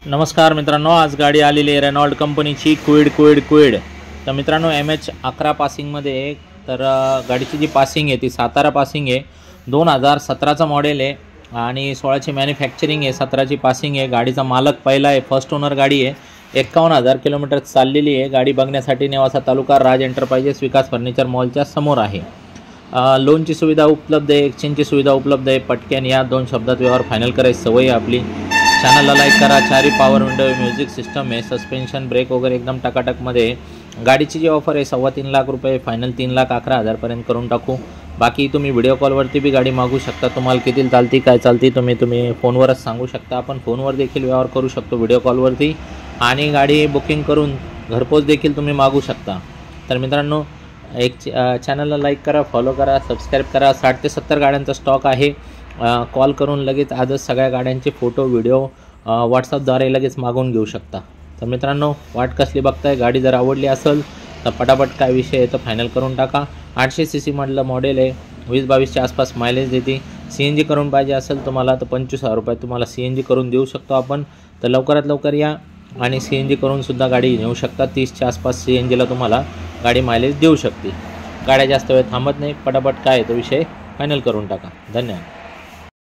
नमस्कार मित्रांनो, आज गाडी आलेली आहे रेनॉल्ट कंपनीची क्विड। तर मित्रांनो MH11 पासिंगमध्ये तर गाडीची जी पासिंग आहे ती सातारा पासिंग आहे। 2017चा मॉडेल आहे आणि 16ची मॅन्युफॅक्चरिंग आहे, 17ची पासिंग आहे। गाडीचा मालक पहिला आहे, फर्स्ट ओनर गाडी आहे। 51,000 किलोमीटर चाललेली आहे। गाडी बघण्यासाठी नेवासा तालुका, राज एंटरप्राइजेस, विकास फर्निचर मॉलच्या समोर आहे। लोनची सुविधा उपलब्ध आहे, एक्सचेंजची सुविधा उपलब्ध आहे। पटकन या 2 शब्दात व्यवहार फायनल करायची सवय आपली। चॅनलला लाईक करा। 4 पॉवर विंडो, म्युझिक सिस्टम आहे, सस्पेन्शन, ब्रेक वगैरे एकदम टकाटकमध्ये। गाडीची जी ऑफर आहे 3.25 लाख रुपये, फायनल 3,11,000 पर्यंत करून टाकू। बाकी तुम्ही व्हिडिओ कॉलवरती बी गाडी मागू शकता। तुम्हाला किती चालती काय चालती तुम्ही फोनवरच सांगू शकता। आपण फोनवर देखील व्यवहार करू शकतो व्हिडिओ कॉलवरती, आणि गाडी बुकिंग करून घरपोच देखील तुम्ही मागू शकता। तर मित्रांनो, चॅनलला लाईक करा, फॉलो करा, सबस्क्राईब करा। 60 ते 70 गाड्यांचा स्टॉक आहे। कॉल करून लगेच आजच सगळ्या गाड्यांचे फोटो व्हिडिओ व्हॉट्सअपद्वारे लगेच मागवून घेऊ शकता। तर मित्रांनो, वाट कसली बघताय? गाडी जर आवडली असेल तर पटापट काय विषय आहे तर फायनल करून टाका। 800 cc मधलं मॉडेल आहे, 20-22च्या आसपास मायलेज देते। CNG करून पाहिजे असेल तुम्हाला तर 25,000 रुपयात तुम्हाला CNG करून देऊ शकतो आपण। तर लवकरात लवकर या आणि CNG करून सुद्धा गाडी नेऊ शकता। 30च्या आसपास CNGला तुम्हाला गाडी मायलेज देऊ शकते। गाड्या जास्त वेळ थांबत नाही, पटापट काय तो विषय फायनल करून टाका। धन्यवाद।